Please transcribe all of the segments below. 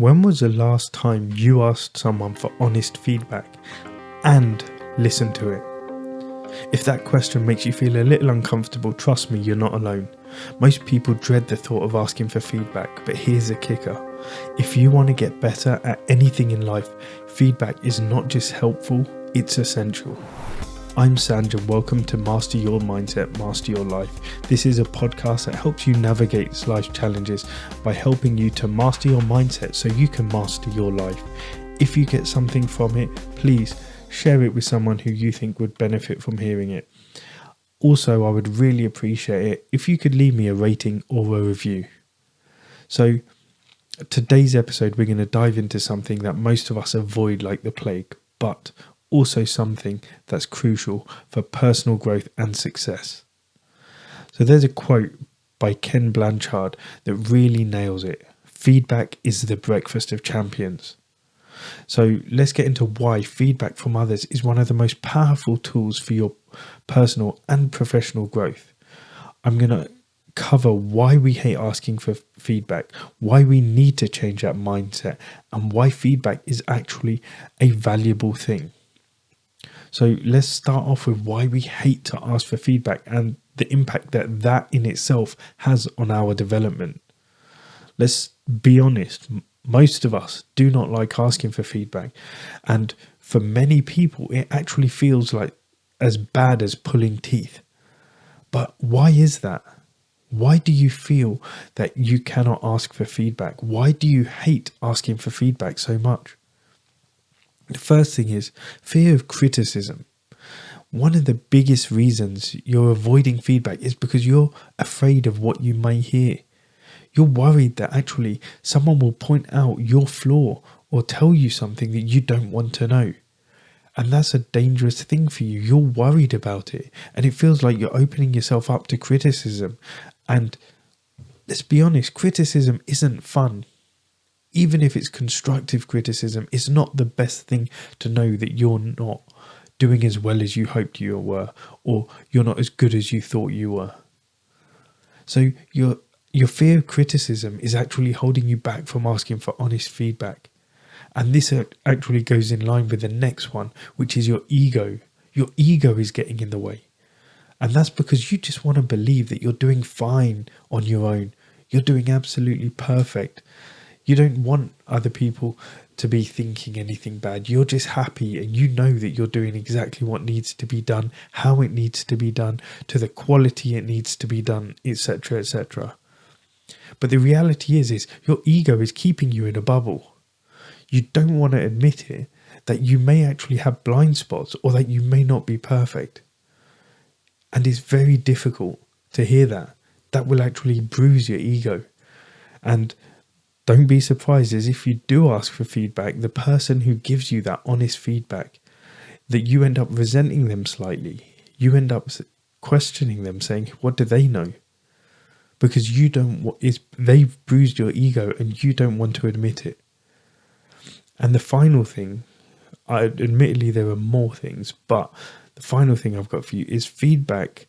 When was the last time you asked someone for honest feedback and listened to it? If that question makes you feel a little uncomfortable, trust me, you're not alone. Most people dread the thought of asking for feedback, but here's the kicker. If you want to get better at anything in life, feedback is not just helpful, it's essential. I'm Sanj and welcome to Master Your Mindset, Master Your Life. This is a podcast that helps you navigate life's challenges by helping you to master your mindset so you can master your life. If you get something from it, please share it with someone who you think would benefit from hearing it. Also, I would really appreciate it if you could leave me a rating or a review. So, today's episode, we're going to dive into something that most of us avoid like the plague, but also something that's crucial for personal growth and success. So there's a quote by Ken Blanchard that really nails it. Feedback is the breakfast of champions. So let's get into why feedback from others is one of the most powerful tools for your personal and professional growth. I'm going to cover why we hate asking for feedback, why we need to change that mindset, and why feedback is actually a valuable thing. So let's start off with why we hate to ask for feedback and the impact that in itself has on our development. Let's be honest, most of us do not like asking for feedback, and for many people it actually feels like as bad as pulling teeth. But why is that? Why do you feel that you cannot ask for feedback? Why do you hate asking for feedback so much? The first thing is fear of criticism. One of the biggest reasons you're avoiding feedback is because you're afraid of what you may hear. You're worried that actually someone will point out your flaw or tell you something that you don't want to know. And that's a dangerous thing for you. You're worried about it, and it feels like you're opening yourself up to criticism. And let's be honest, criticism isn't fun. Even if it's constructive criticism, it's not the best thing to know that you're not doing as well as you hoped you were, or you're not as good as you thought you were. So your fear of criticism is actually holding you back from asking for honest feedback. And this actually goes in line with the next one, which is your ego. Your ego is getting in the way. And that's because you just want to believe that you're doing fine on your own. You're doing absolutely perfect. You don't want other people to be thinking anything bad. You're just happy and you know that you're doing exactly what needs to be done, how it needs to be done, to the quality it needs to be done, etc., etc. But the reality is your ego is keeping you in a bubble. You don't want to admit it, that you may actually have blind spots or that you may not be perfect. And it's very difficult to hear that. That will actually bruise your ego. And don't be surprised as if you do ask for feedback, the person who gives you that honest feedback, that you end up resenting them slightly. You end up questioning them, saying, what do they know? Because they've bruised your ego and you don't want to admit it. And the final thing, admittedly there are more things, but the final thing I've got for you is feedback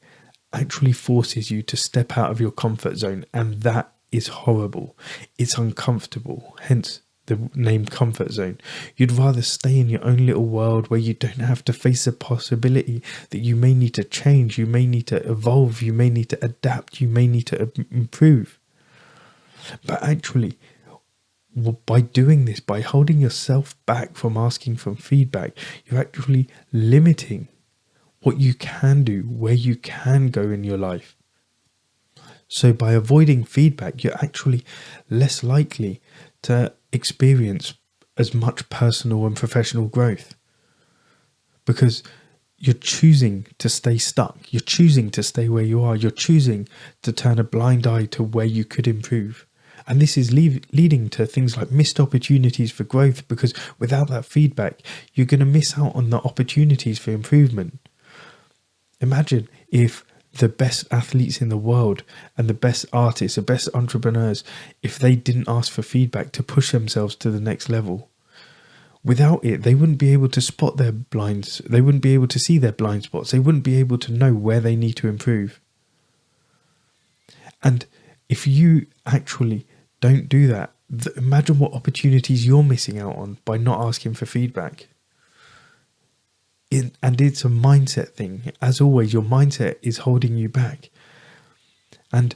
actually forces you to step out of your comfort zone, and that is horrible. It's uncomfortable, hence the name comfort zone. You'd rather stay in your own little world where you don't have to face the possibility that you may need to change, you may need to evolve, you may need to adapt, you may need to improve. But actually, by doing this, by holding yourself back from asking for feedback, you're actually limiting what you can do, where you can go in your life. So by avoiding feedback, you're actually less likely to experience as much personal and professional growth, because you're choosing to stay stuck. You're choosing to stay where you are. You're choosing to turn a blind eye to where you could improve. And this is leading to things like missed opportunities for growth, because without that feedback, you're going to miss out on the opportunities for improvement. Imagine if the best athletes in the world and the best artists, the best entrepreneurs, if they didn't ask for feedback to push themselves to the next level. Without it, they wouldn't be able to spot their blinds. They wouldn't be able to see their blind spots. They wouldn't be able to know where they need to improve. And if you actually don't do that, Imagine what opportunities you're missing out on by not asking for feedback. And it's a mindset thing. As always, your mindset is holding you back. And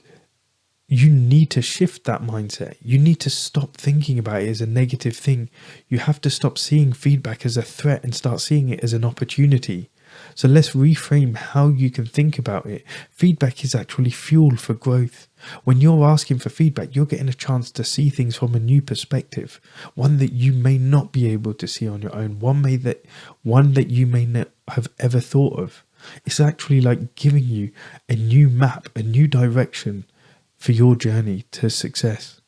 you need to shift that mindset. You need to stop thinking about it as a negative thing. You have to stop seeing feedback as a threat and start seeing it as an opportunity. So let's reframe how you can think about it. Feedback is actually fuel for growth. When you're asking for feedback, you're getting a chance to see things from a new perspective, one that you may not be able to see on your own, one that you may not have ever thought of. It's actually like giving you a new map, a new direction for your journey to success.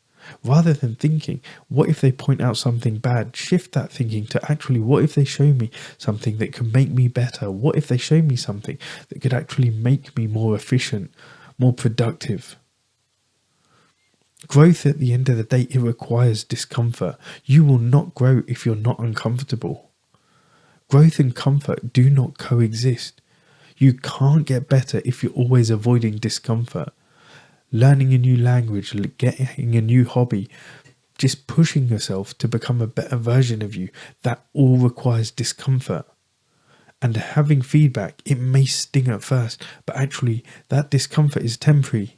Rather than thinking, what if they point out something bad? Shift that thinking to actually, what if they show me something that can make me better? What if they show me something that could actually make me more efficient, more productive? Growth, at the end of the day, it requires discomfort. You will not grow if you're not uncomfortable. Growth and comfort do not coexist. You can't get better if you're always avoiding discomfort. Learning a new language, getting a new hobby, just pushing yourself to become a better version of you, that all requires discomfort. And having feedback, it may sting at first, but actually that discomfort is temporary.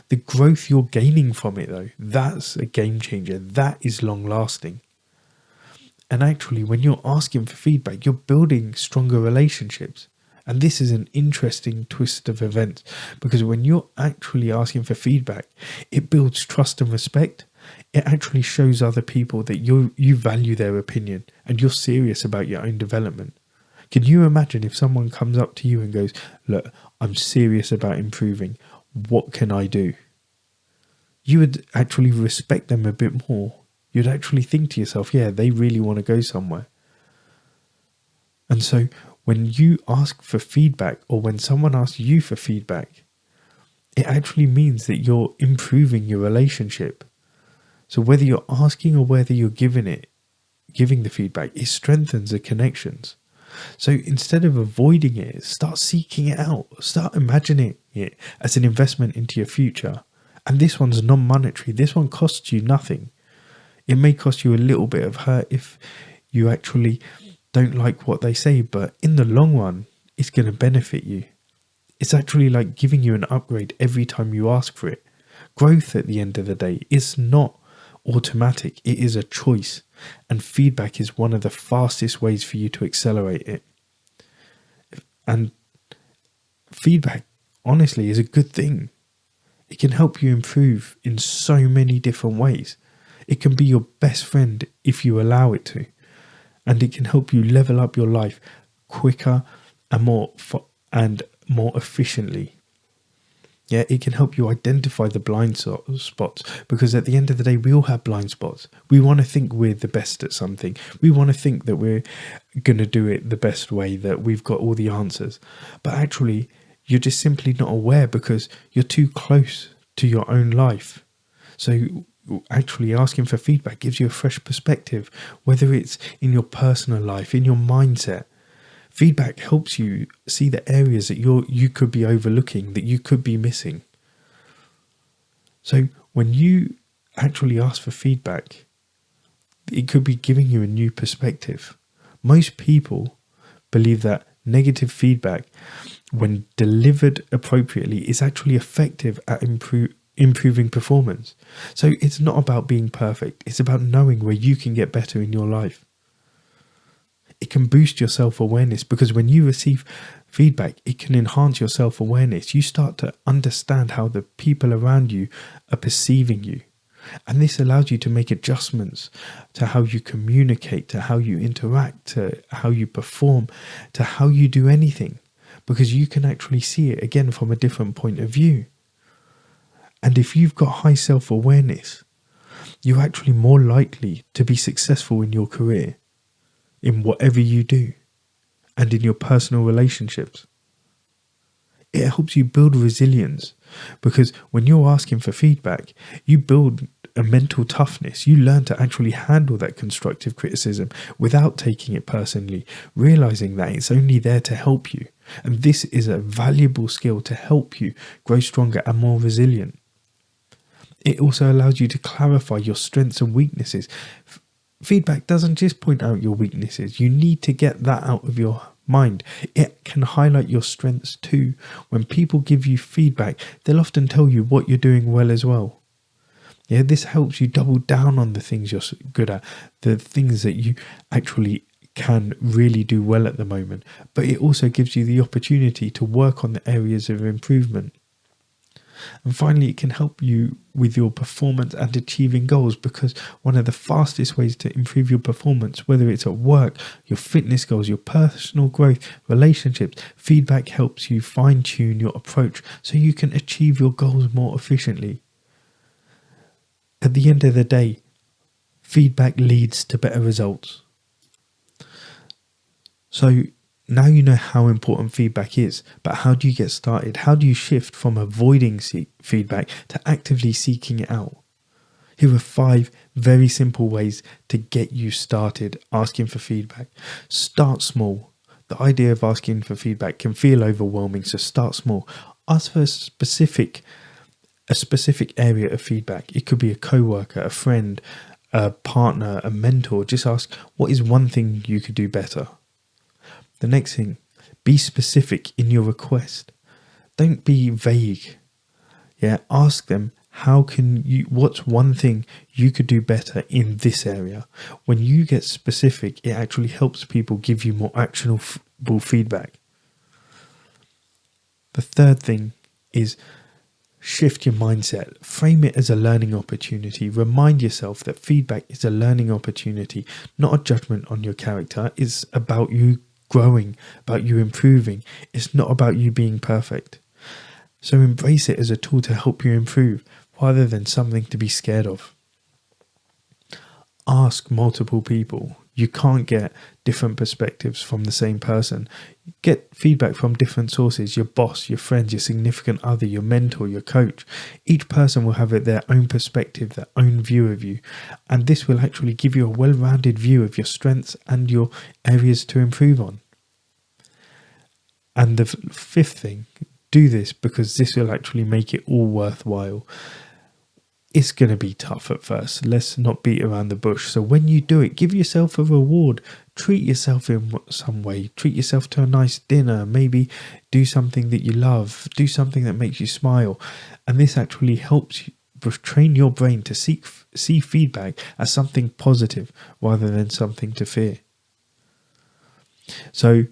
The growth you're gaining from it, though, that's a game changer. That is long lasting. And actually, when you're asking for feedback, you're building stronger relationships. And this is an interesting twist of events, because when you're actually asking for feedback, it builds trust and respect. It actually shows other people that you value their opinion and you're serious about your own development. Can you imagine if someone comes up to you and goes, look, I'm serious about improving. What can I do? You would actually respect them a bit more. You'd actually think to yourself, yeah, they really want to go somewhere. And so when you ask for feedback, or when someone asks you for feedback, it actually means that you're improving your relationship. So whether you're asking or whether you're giving the feedback, it strengthens the connections. So instead of avoiding it, start seeking it out. Start imagining it as an investment into your future. And this one's non-monetary. This one costs you nothing. It may cost you a little bit of hurt if you actually don't like what they say, but in the long run, it's going to benefit you. It's actually like giving you an upgrade every time you ask for it. Growth, at the end of the day, is not automatic. It is a choice. And feedback is one of the fastest ways for you to accelerate it. And feedback, honestly, is a good thing. It can help you improve in so many different ways. It can be your best friend if you allow it to. And it can help you level up your life quicker and more efficiently. Yeah, it can help you identify the blind spots, because at the end of the day, we all have blind spots. We want to think we're the best at something. We want to think that we're going to do it the best way, that we've got all the answers. But actually, you're just simply not aware because you're too close to your own life. So actually asking for feedback gives you a fresh perspective, whether it's in your personal life, in your mindset. Feedback helps you see the areas that you could be overlooking, that you could be missing. So when you actually ask for feedback, it could be giving you a new perspective. Most people believe that negative feedback, when delivered appropriately, is actually effective at improving performance. So it's not about being perfect. It's about knowing where you can get better in your life. It can boost your self-awareness, because when you receive feedback, it can enhance your self-awareness. You start to understand how the people around you are perceiving you. And this allows you to make adjustments to how you communicate, to how you interact, to how you perform, to how you do anything, because you can actually see it again from a different point of view. And if you've got high self-awareness, you're actually more likely to be successful in your career, in whatever you do, and in your personal relationships. It helps you build resilience, because when you're asking for feedback, you build a mental toughness. You learn to actually handle that constructive criticism without taking it personally, realizing that it's only there to help you. And this is a valuable skill to help you grow stronger and more resilient. It also allows you to clarify your strengths and weaknesses. Feedback doesn't just point out your weaknesses. You need to get that out of your mind. It can highlight your strengths too. When people give you feedback, they'll often tell you what you're doing well as well. Yeah, this helps you double down on the things you're good at, the things that you actually can really do well at the moment. But it also gives you the opportunity to work on the areas of improvement. And finally, it can help you with your performance and achieving goals, because one of the fastest ways to improve your performance, whether it's at work, your fitness goals, your personal growth, relationships, feedback helps you fine-tune your approach so you can achieve your goals more efficiently. At the end of the day, feedback leads to better results. So now you know how important feedback is, but how do you get started? How do you shift from avoiding feedback to actively seeking it out? Here are 5 very simple ways to get you started asking for feedback. Start small. The idea of asking for feedback can feel overwhelming, so start small. Ask for a specific area of feedback. It could be a coworker, a friend, a partner, a mentor. Just ask, what is one thing you could do better? The next thing, be specific in your request. Don't be vague. Yeah, ask them, what's one thing you could do better in this area? When you get specific, it actually helps people give you more actionable feedback. The third thing is shift your mindset. Frame it as a learning opportunity. Remind yourself that feedback is a learning opportunity, not a judgment on your character. It's about you growing, about you improving. It's not about you being perfect. So embrace it as a tool to help you improve rather than something to be scared of. Ask multiple people. You can't get different perspectives from the same person. Get feedback from different sources: your boss, your friends, your significant other, your mentor, your coach. Each person will have their own perspective, their own view of you. And this will actually give you a well-rounded view of your strengths and your areas to improve on. And the 5th thing, do this because this will actually make it all worthwhile. It's going to be tough at first. Let's not beat around the bush. So when you do it, give yourself a reward. Treat yourself in some way. Treat yourself to a nice dinner. Maybe do something that you love. Do something that makes you smile. And this actually helps you train your brain to see feedback as something positive rather than something to fear. So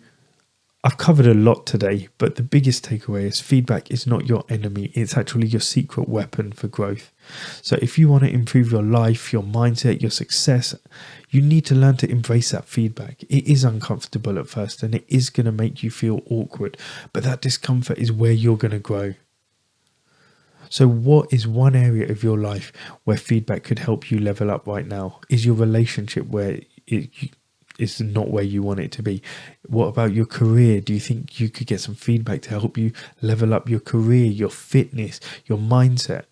I've covered a lot today, but the biggest takeaway is feedback is not your enemy. It's actually your secret weapon for growth. So if you want to improve your life, your mindset, your success, you need to learn to embrace that feedback. It is uncomfortable at first and it is going to make you feel awkward, but that discomfort is where you're going to grow. So what is one area of your life where feedback could help you level up right now? Is your relationship where it's not where you want it to be? What about your career? Do you think you could get some feedback to help you level up your career, your fitness, your mindset?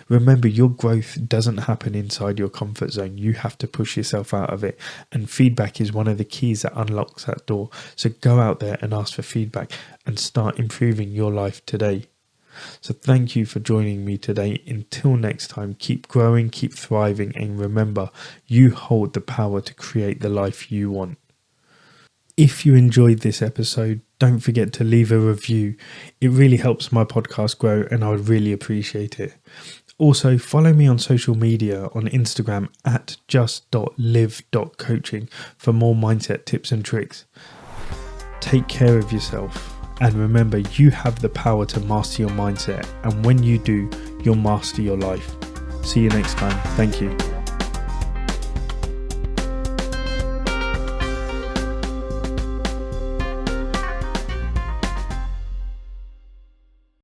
Remember, your growth doesn't happen inside your comfort zone. You have to push yourself out of it. And feedback is one of the keys that unlocks that door. So go out there and ask for feedback and start improving your life today. So thank you for joining me today. Until next time, keep growing, keep thriving, and remember, you hold the power to create the life you want. If you enjoyed this episode, don't forget to leave a review. It really helps my podcast grow and I would really appreciate it. Also, follow me on social media on Instagram at just.live.coaching for more mindset tips and tricks. Take care of yourself. And remember, you have the power to master your mindset. And when you do, you'll master your life. See you next time. Thank you.